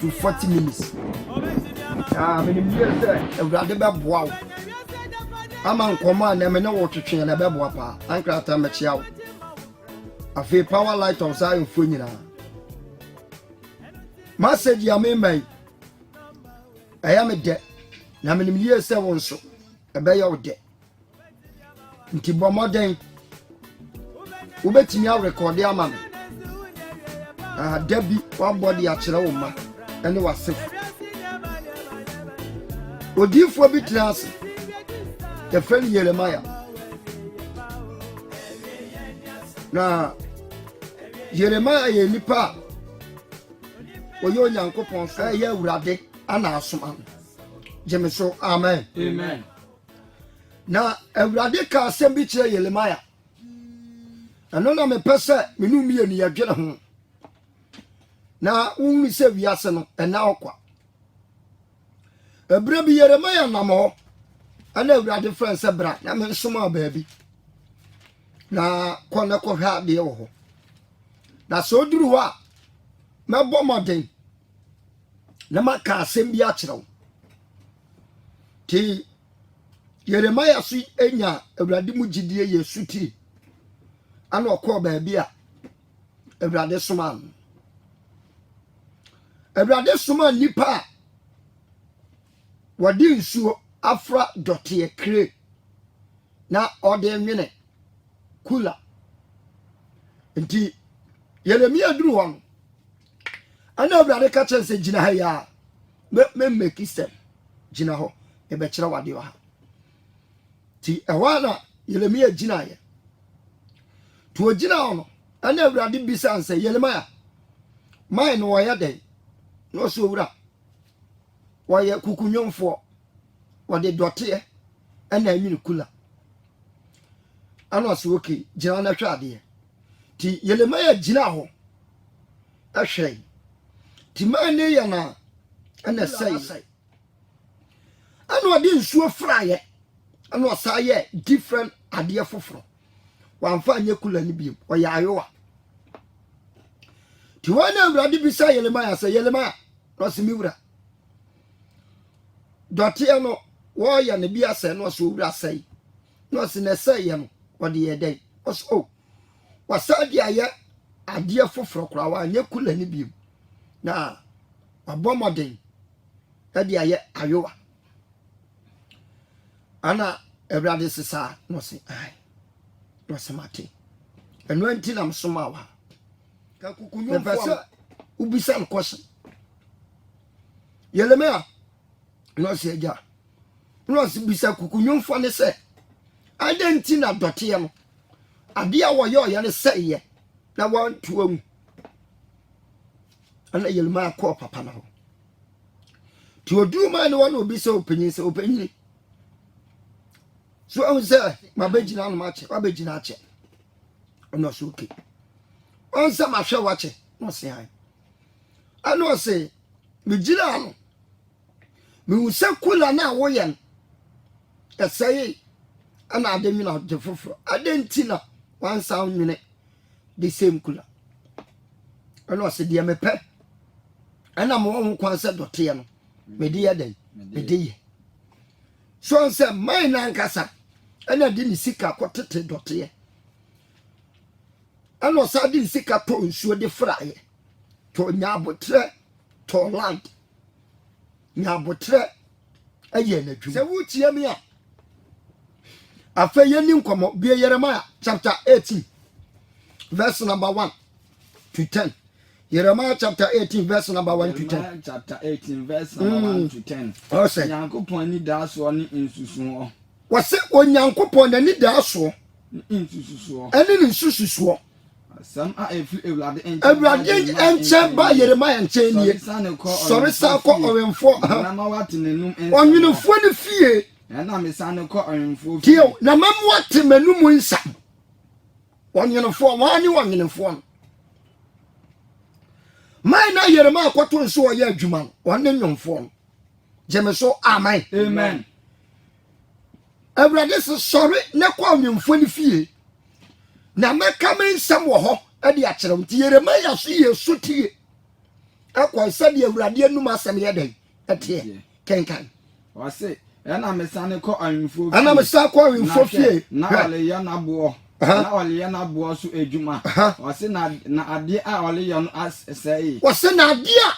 to 40 minutes. Awurade bɛboa wo. Ama nkɔmɔ a na me na wɔtwetwe na bɛboa pa. Ankrata mɛkyia wo. Afei power light on sa mfo nyina. Message ya me mai. Ɛyɛ me de. Na me nimie sɛ wo nso. Ɛbɛyɛ wo de. Nti bɔ mmɔden. Wobɛtumi a record ama me. Dabi wabɔde akyerɛ wo ma ɛne wasefo. Odifo bi trans. The friend Jeremiah. Na Jeremiah ye nipa oyo Nyankopɔn so ɛyɛ Awurade ana asoma. Jeme so amen. Amen. Na Awurade ka asɛm bi kyerɛ Jeremiah. Ɛno na mepɛ sɛ menu mi ani adwene ho. Na wunni sɛ wiase no ɛna ɔkwa. Ebere bi Jeremiah nam hɔ. Ana Awurade frɛ sɛ bra na me nsoma baabi. Na kɔne kɔhwɛ adeɛ wɔ hɔ. Na sɛ oduru hɔ a mɛbɔ mmɔden na maka asɛm bi akyerɛ wo. Ti Jeremiah so enya Awurade mu gyidie yɛ suti. Ana ɔkɔɔ baabi a Awurade soma no. Awurade soma nipa a wɔde nsuo afra dɔteɛ kre na ɔde nwene kula. Nti Jeremia duru hɔ no ana Awurade ka kyerɛ sɛ gyina ha ya me make step gyina hɔ ɛbɛkyerɛ wade wɔ ha. Ti ɛhɔ na Jeremia gyina yɛ. To gyina hɔ no ana Awurade bisa sɛ Jeremia mai no wɔyɛ dɛn no so wura wɔyɛ kukunyomfoɔ wɔde dɔteɛ ɛna anwini kula. Ana so okay gyina na hwɛ adeɛ. Ti Jeremia gyina hɔ ahwɛ. Ti man ne yɛ na ɛna sɛe. Ana ɔde nsuo fraayɛ. Ana ɔsa yɛ different adeɛ foforo. Wamfa nyɛ kula ni bi ɔyɛ ayowa. Ti wɔn na Awurade bisa Jeremia sɛ Jeremia no se mi wura. Dɔteɛ no wɔyɛ ne bi asɛ no so wura sɛe. No se ne sɛe no wɔde yɛ dɛn. Ɔso wasa de ayɛ adeɛ foforo kora wa nyɛ kula ni bi. Na wabɔ mmɔden ɛde ayɛ ayowa. Ana Awurade sesa no se ai. No se mate. Ɛno anti na msoma wa. Ka kukunyomfo ubisa nkɔse. Jeremia no se agya. No se bisa kukunyomfo ne sɛ adanti na dɔteɛ no ade a wɔyɛ ɔyɛ ne sɛyɛ na wɔntoa mu. Ana Jeremia kɔ papa na hɔ. Ti oduru ma ne wɔn obi sɛ opanyin so I say my begina no match wabegina ache ono so okay on say ma hwe wache no say han ano say me gina no me wuse kula na woye no esay ana ademi na de foforo adenti na wan sound nwene the same kula ano say de me pe ana mo ho kwan say dote no me de ye den me de ye so say my na nkasa ana di ni sika kotete dɔteɛ ana sa di sika to nsuo de fraye to nyabotre to land nyabotre ɛyɛ na dwuma sɛ wutie me a afa yɛni nkɔmɔ bie Jeremiah chapter 18 verse number 1 to 10. Jeremiah chapter 18 verse number 1 to 10. Chapter 18 verse number 1 to 10. O say Nyankopɔn ni da so ne nsusuo. Wase Onyankopɔn n'ani da so nsusuo. Ɛne ne nsusuo. Asɛm a efi Awurade ɛnkyɛn ba Jeremiah nkyɛn nie. Sɔre sa kɔ ɔwɛmfo. Na ma wate nenum nsa. Ɔnwenefo ne fie. Na me sa ne kɔ ɔwɛmfo. Tio na mam wate manum nsa. Ɔnwenefo wɔn ne ɔnwenefo no. Man na Jeremiah kɔto nso ɔyɛ adwuma no. Ɔne nnwomfo no. Gyeme so amen. Amen. Awurade se sɔre ne kɔ ɔnwenefo ne fie. Na meka me nsɛm wɔ hɔ de akyerɛ wo. Nti Jeremiah so yɛ sotie. akwa said the awurade anum asem ye den etie kenkan wase na mesane ko anfo ana mesa ko anfo fie na wale ya na bo na wale ya na bo so edwuma wase na ade a wale ya no asɛe wase na ade a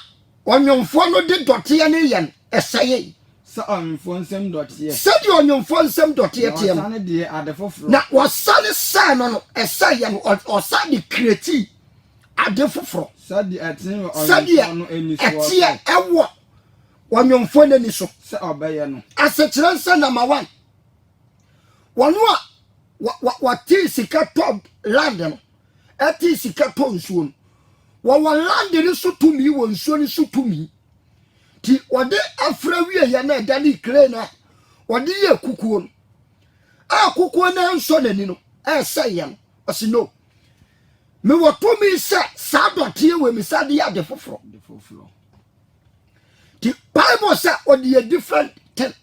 onyomfo no de dote ya ne yen ɛsɛe sa anfo nsɛm dote sɛde onyomfo nsɛm dote ya tie wasane de ade foforo na wasane sa no ɛsɛe no ɔsade kreti ade foforo sɛde ɛten onyomfo no eni so ɛtie ɛwɔ onyomfo n'ani so sɛ ɔbɛyɛ no asekyerɛ nsa number 1 wɔno a wate sika top land no ɛte sika to nsuo no wɔwɔ land no so tumi wɔ nsuo no so tumi ti wɔde afra wie ya na ɛda ne kre na wɔde yɛ kukuo no a kukuo na nso n'ani no ɛsɛ yɛ no ɔsi no me wɔ tumi sɛ saa dɔte wɔ mi sa de ade foforo the Bible says what the different thing.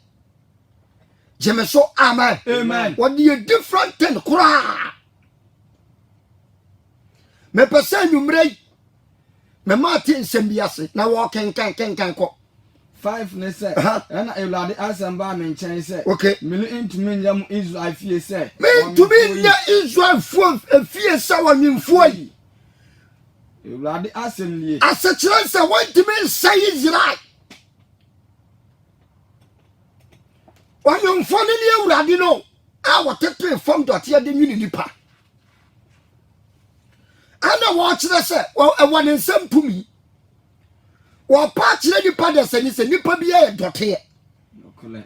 Jemeso amen. Amen. What the different thing. Kura. Me pese numre. Me Martin sembiase. Na walking can ko. 5 ne say. Na Ewlade asamba me nchen say. Okay. Me ntumi nyam Israel fie say. Me ntumi nya Israel fie say wa nwimfo yi. Ewlade asem lie. Asechire say want me say Israel. Onyomfo ne ne awurade no a wotete fam dote de nwini nipa ana wo kire se wo ne nsam tumi wo pa kire nipa de se nipa bi e dote okole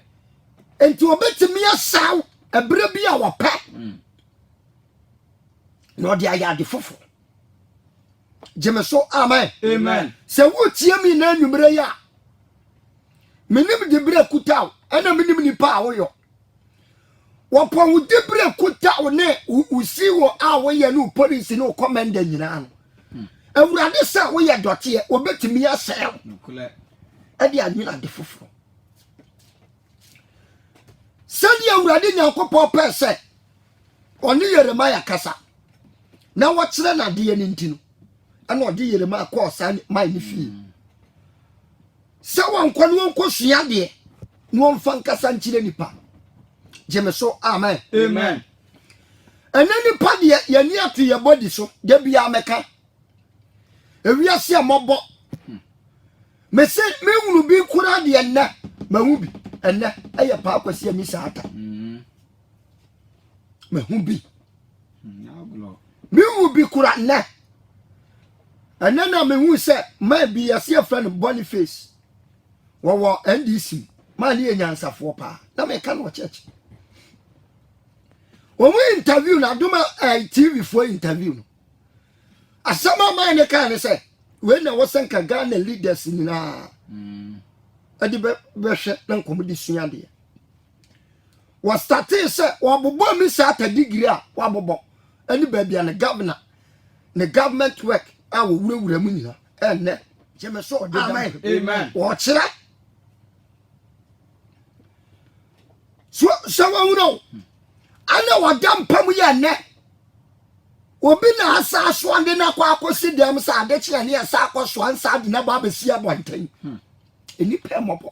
enti obetimi asaw ebre bi a wo pa no de aya de fofo jemeso amen amen se wo tie mi na nwumre ya menim de bre kutaw ana minim nipa a woyo wopon wo debre kuta wo ne usi wo a wo ye no police no commander nyina no awurade sa wo ye dote obetimi asel okole e de anwina de foforo sadi awurade nyankopɔ pɛ sɛ ɔne Yeremia kasa na wo kyerɛ na de ne ntino ana ɔde Yeremia kɔ san mai ne fie sɛ wɔnkɔ no wɔnkɔ sua de no mfa nkasa nkyire nipa jemeso amen amen ene nipa de yani ato ye body so de bia meka ewiase amobo me se me hunu bi kura de enne mahu bi enne eye pa akwase ami saata mahu bi me hu bi kura enne enne na me hu se ma bi yase friend Boniface wo NDC man ye nyansafo pa na me ka no church o mu interview na duma TV for interview no asama man ne ka ne say we na wo senka Ghana leaders ni na adi be hwe na nkomo di sua de wo start say wo bobo mi sa ta degree a wo bobo ani ba bia ne governor ne government work a wo wurawura mu nyina enne jemeso de amen wo kira so no ana wadam pam ye ne obi na asa so ande na kwa akosi dem sa ade kire ne asa akoso ansa ade na ba besi abontan eni pe mobo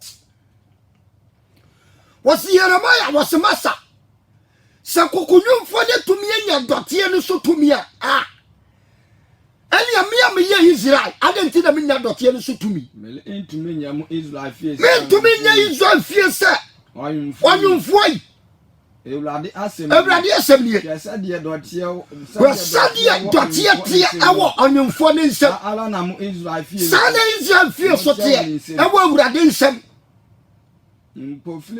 wasi Yeremia wasi masa sa kokunyumfo ne tumi nya dote ne so tumi a ani amia me ye Israel ade nti na me nya dote ne so tumi me ntumi nyam Israel fie me tumi nya Israel fie se onyumfo Ewlade asem nie yesa de dote wasade dote tie awo onyumfo ne nsem ala na mo Israel fie sana Israel fie so tie awo awurade nsem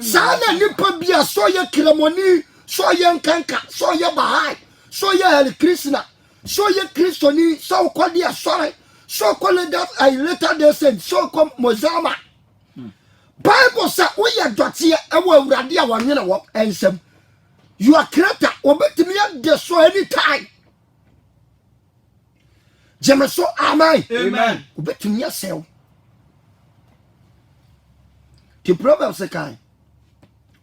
sana nipa bia so ye kremoni so ye nkanka so ye bahai so ye el kristna so ye kristoni so kodi asore so kole that I later they said so come Mozama Bible say we ye dote awo awurade a wanwene wo ensem you are creator obetimi ya so anytime jemeso amen amen obetimi ya sel the proverbs say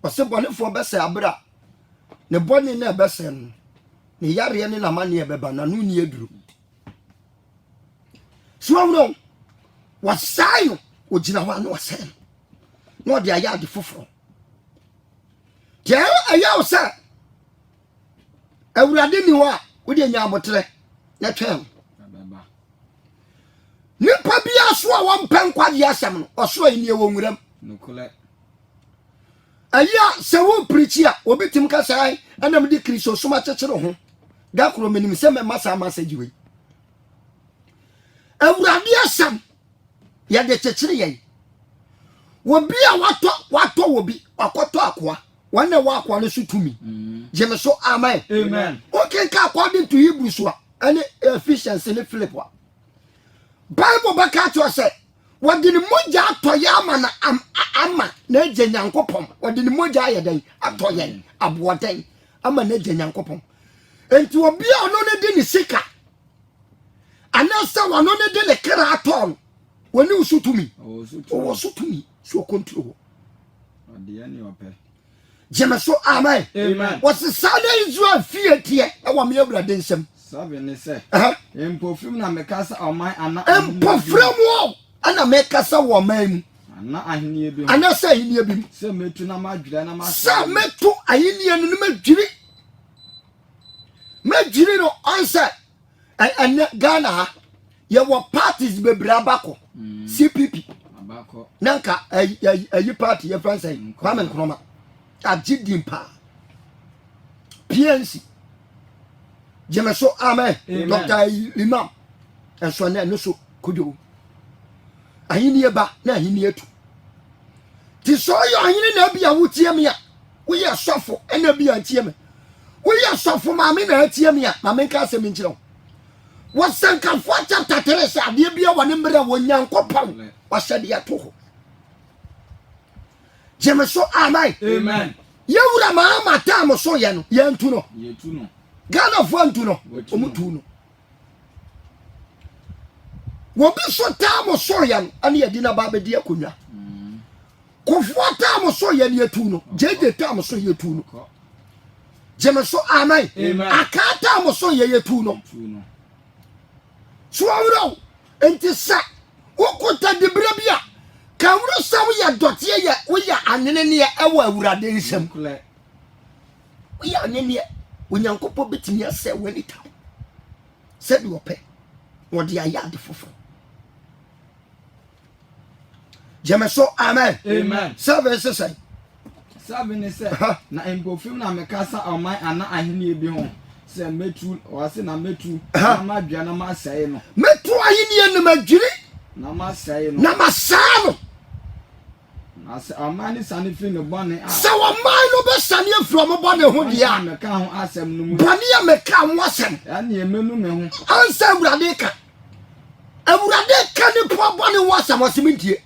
ose bonefo be say abra ne boni na be say no ne yare ne na mane e beba na no ni eduru so no wasai no ogina ho no wasai no no de aya de foforo je aya osa awurade ni ho a wo de nya abotre na twem nipa bia so a won pen kwaje asem no oso ani e wo nwuram nukule aya se wo preach a obetim ka sai anam de kristo soma chechero ho da kro menim se me masa message we awurade asem ya de chechere ye wo bia wato wo bi akoto akoa wana wa akoa no sutumi jeme so amen okay ka according to Hebrews wa any Ephesians ni Philip wa Bible baka to say wadi ni moja atoya ama na eje nyankopom wadi ni moja ayedan atoya aboden ama na eje nyankopom enti obi a ono ne di ni sika anasa wano ne di le kra atol woni usutumi o usutumi so control ade ani ope jema so amen wasi sane Israel fietie e wa me awurade nsem sabe ne se empofim na mekasa oman ana empofrem wo ana mekasa wo man ana ahenie bi ana sa ahenie bi se metu na madwira na ma sa metu ahenie no madwiri no answer and Ghana ye wo parties bebre abako CPP abako nanka ayi party ye France Kwame Nkrumah agidimpa PNC jemeso amen Dr. Imam enso na no so kodo ahini eba na ahini etu ti so yo ahini na bia wotie me a wo ye sofo na bia tie me wo ye sofo ma me na tie me a ma me ka asem nkire wo sanka fo chapter 3 sa de bia wone mbre wo nyankopon wa sede ya to jemeso amen yewura ma mata mo so ye no ye ntu no Ghana fo ntu no omutu no wo bi so ta mo so ye no ane ye di na ba be di akonwa kofo ta mo so ye ne etu no jeje ta mo so ye etu no jemeso amen akata mo so ye etu no so awro enti sa okota de bra bia ka wuro sam ya dotie ye wo ya anene ne e wa awurade nsem wo ya anene onyankopo betimi ase wani ta se bi ope wo de aya de fofo jemeso amen service say ne se na empofim na mekasa oman ana ahenie bi ho se metu wase na metu na madua na masai no metu ahenie no madwiri na masai no na masano ase amani sane fi no bone se wo man no be sane afro mo bone ho dia meka ho asem no mu bone ya meka ho asem ane emenu me ho ansa awurade ka ni po bone ho asem osimintie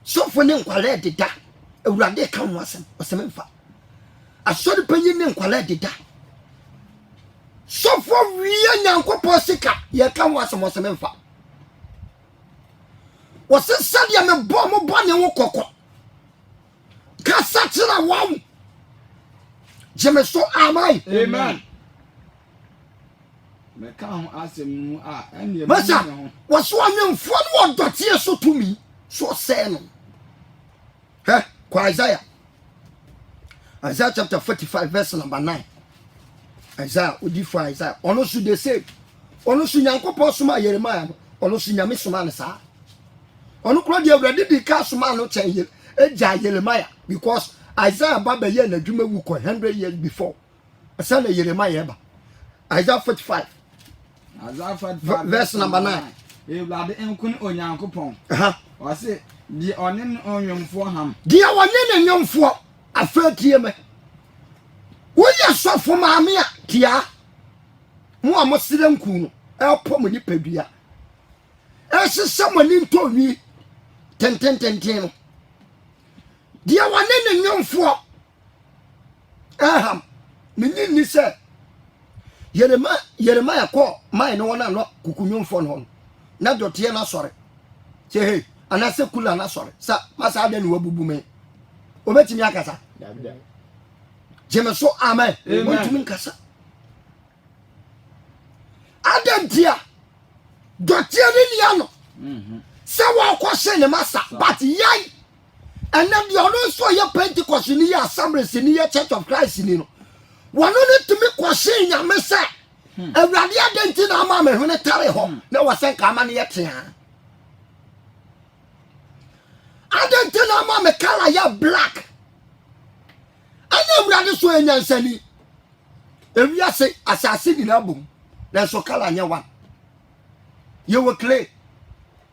so fo ne nkwale deda awurade ka ho asem osemfa asori panyin ne nkwale deda so fo wiye nyankopɔ sika ye ka ho asem osemfa wose sadia me bo mo bone wo kokko ka satira waw jemeso amen meka ho asem mu a ane emenu masa me ho waso anwemfo no odotie so tumi so say no kwa Isaiah chapter 45 verse number 9 Isaiah odi for Isaiah ono su de say ono su nyankopɔ soma Yeremiah ono su nyame soma ne sa ono kro de awurade di ka soma no chen eja Yeremiah because Isaiah baba ye na dwuma wu ko 100 years before asana Yeremiah ba Isaiah 45 verse number 9 ewlade enkun onyankopon wase di onen onwemfo ham di onen onwemfo afatie me wo ya sofo maame a tia mo amosire nku no elpo mo ni padua esesa mo ni ntowi tenten no di onen onwemfo aham ni se Yeremiah ko mai no na no kukunwemfo no na dotie na sore che hey anase kula na sore sa masa ade ni wabubu me obetimi akasa jemeso amen wotumi nkasa adantia dotie ni liano se wo ko se ne masa but yan and then the ono so ye Pentecost ni ye Assemblies ni ye Church of Christ ni no wono ne tumi ko se nyame se awurade adenti na ama me hune tare ho na wo se nka ama ne ye tea adenti na ama me color ya black anya awurade so enyansani ewia se asase ni na bom na so color anya wa ye wo clay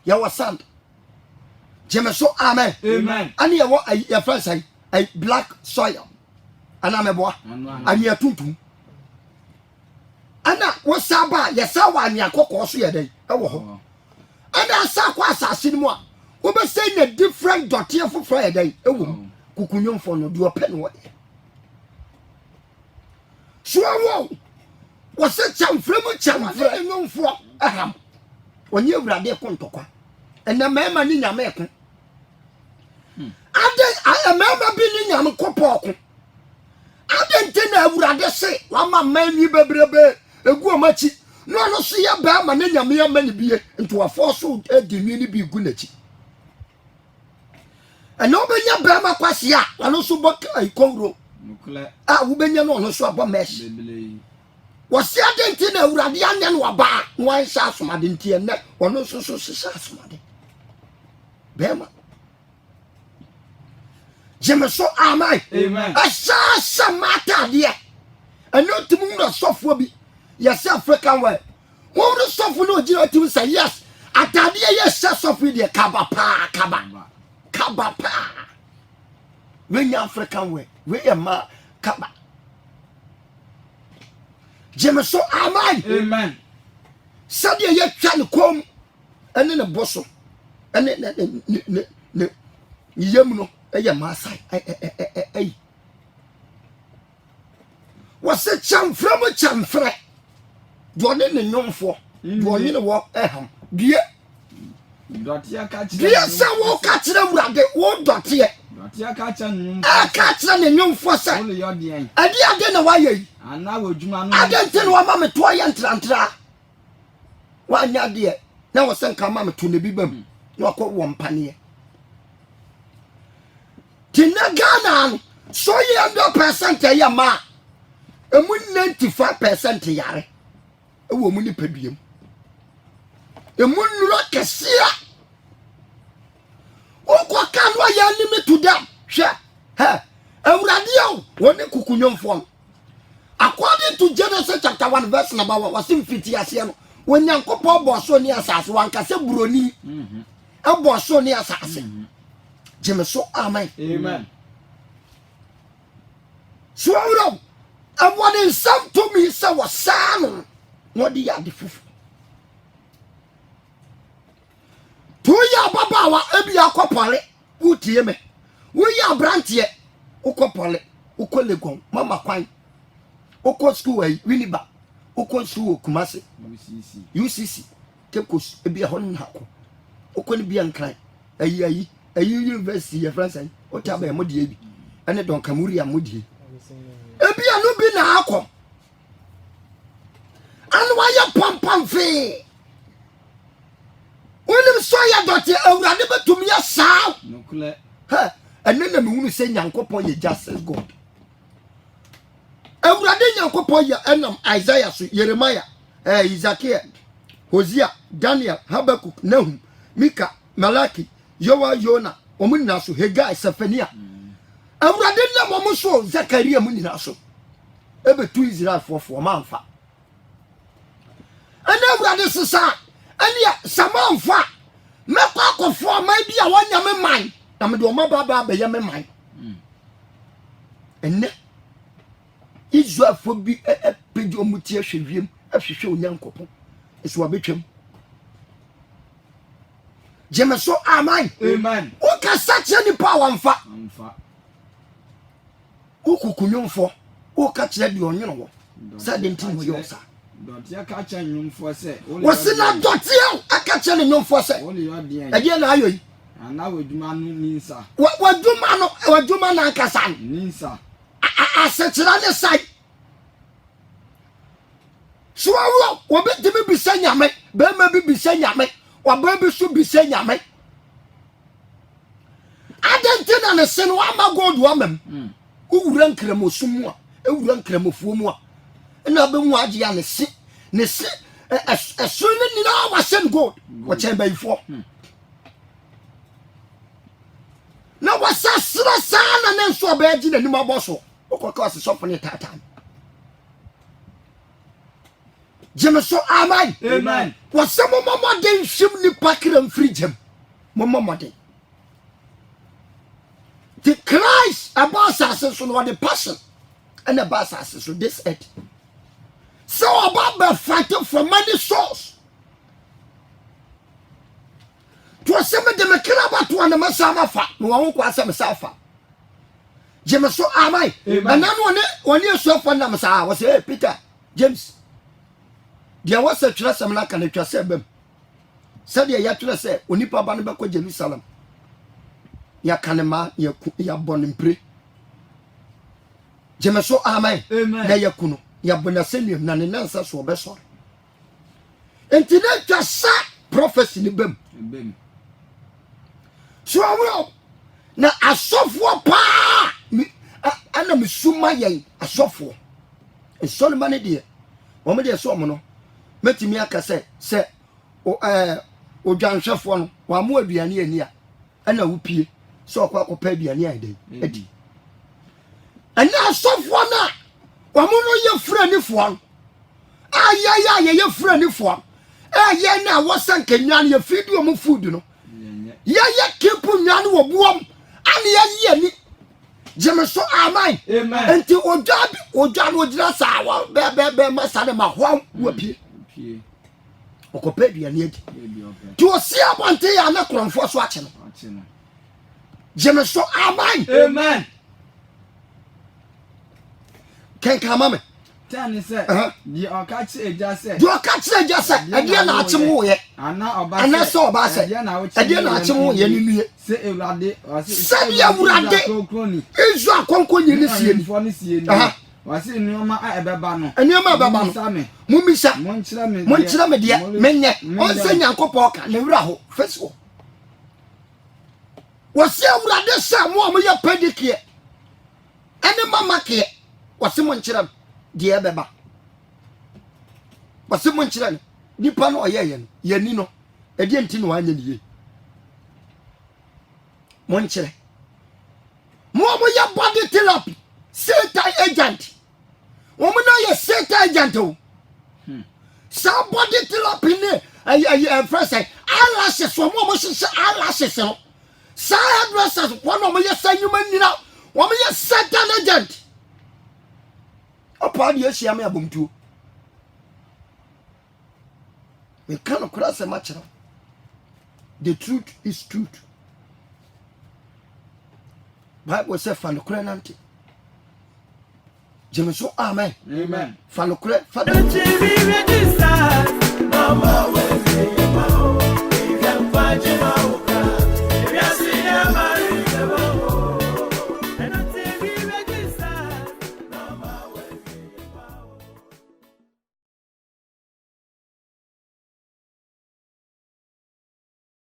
ye wo sand Jemeso amen. Amen. Ani ya wa ya friends ay black soil. Ana meboa. Ani atuntum. Ana wo saba ya sawa ani akoko so ye den. Ewo ho. Ana sa kwa asase ni mu a wo be say na different dot ye foforo ye den. Ewo kukunyomfo no do open wo. So wo se chamfremu chamfre nyomfo aham. Onye awurade kontokwa. Ena mema ni nyame ko ade mema bi ni nyame ko poko ade nte na awurade se wama mani bebrebe egu omachi no no so ya ba ma ni nyame ya mani bie nto afo so edinwi ni bi gu nachi ena obenya ba ma kwase a no so boka ikonro wo benya no so abo mesh wasi ade nte na awurade anya no aba wan sha asomade nte ene ono so sha asomade bema Jemeso amen. Amen. Asha mata de eno timu no sofo bi yes African way wo no sofo no gira timu say yes atade ye sha sofo de kaba pa we nya African way we ma kaba Jemeso amen. Amen. Sadia ye twa ne kom ene ne boso ene ne yem no eye masai ai wase chamfre do ne nyomfo do nyine wo eham die dotia ka die se wo ka kire wurade wo dotie dotia ka cha nyomfo ka kire ne nyomfo se wo le yodien ade na waye ana wodwuma no ade nti no wa ma me to ya ntra wa nya de na wo se nka ma me to ne bi bam na ko wo mpane Tina Ghana so ye 100% ya ma emu 95% yare ewo mu ni paduam emu nuro kesia okwa kanwa ya limit to them hwe ha awurade o woni kukunyomfo according to Genesis chapter 1 verse number 1 wasim fiti ase no wonyankopɔ bɔ so ni asase wankase buroni ebo so ni asase Jemeso amen. Amen. So and what in some to me say was son what the yard fufu to ya baba wa ebi akopole utie me wo ya brantie ukopole ukolegon mama kwan uko school ai winiba uko school Kumasi UCC tekos ebi hon hako uko ni bia nkran ayi university ya France o ta ba mo die bi ene don kamuri ya mo die ebi anu bi na akom anu wa ya pam fe wonim so ya dote awurade betum ya saw nokle ha ene na me hunu se nyankopon ye justice God awurade nyankopon ya enam Isaiah so Jeremiah Ezekiel Hosea Daniel Habakuk Nahum Mika Malaki Yowa Yona omunina so Hegai Sefania awurade na momo so Zakaria munina so ebe tu Israel fofo manfa ana awurade sesa ania samanfa mekwa akofo man bia wanya me man na me do ma baba be ya me man enne Israel fo bi pedi omuti ahwewiem ahwehwe onyankopon eso wabetwam Jemeso amen. Amen. O ka sache ni power mfa. O kukunyomfo. O ka kire di onyono wo. Sa de ntin wo yo sa. Dotia ka cha nyomfo se. Wo se na dotia aka kire ni nyomfo se. Wo le yodien. E die na ayo yi. Ana wodwuma no ninsa. Wadwuma na aka san. Ninsa. Asechira ne sai. So wo betimi bi sanyame, be ma bi bi sanyame. waba bi so bi se nyame adentina ne se no ama gold wa mam uwura nkramosu mu a ewura nkramofuo mu a na be mu age ya ne se esu ne nina wa sen gold wo chen bayifo na wasa sra sana ne nso obaji na nim aboso okoka asesofo ne tatan Jemeso amen. Amen. Wasa mama den hwem ni pakra mfiri jem. Mama den. The Christ about us so no the passion and about us so this earth. So about be fighting for many souls. To asem de mekra ba to na masama fa. No wo kwa asem safa. Jemeso amen. And then one so for na masa was say Peter James dia wasa twira sam na kana twa se bam sadia ya twira se onipa ba no beko Jerusalem ya kanema ya bonimpre Jemeso amen na ya kuno ya bonasenium na ne nansa so obeso entine twa sa prophecy ni bam so awo na asofo pa ana misuma yen asofo Solomon de wo me de so mo no metimi aka se odwanhwefo no wa mo aduane ani a ana wupie so okwa kopa aduane ai edi ana asofo na wa mo no ye franifo aya ye franifo ye na wosanka nwan ye fidio mo food no ye kepu nwan wo buom ani ye ni Jemeso amen. Enti odwa no gira sawa be masane mahwa wapie okopa aduane edi ti osi abonte ya na kronfo so ache no Jemeso amen. Ken kama me tani se di okachi eja se ede na ache mo ye ana so oba se ede na ache mo ye ni nue se ewrade se ya wurade izu akonko nyini sie ni wasi nneoma a ebeba no mumisa monkyira me de menye onse nyankopɔ ka ne wura ho feso wasi awurade sa mo ye pedicure ene mama ke wasi monkyira de ebeba wasi monkyira ni nipa no oyeye no yani no ede enti no anya niye monkyira mo ye body therapy Satan agent. Woman no Satan agent. Somebody therapy ne first say eyelashes from woman say eyelashes no. Say hairdressers one of you say human you know. Woman you Satan agent. Upon you see me abumtu. We cannot cross a match. The truth is truth. Bible says fan the Jemeso amen. Falokre Mama,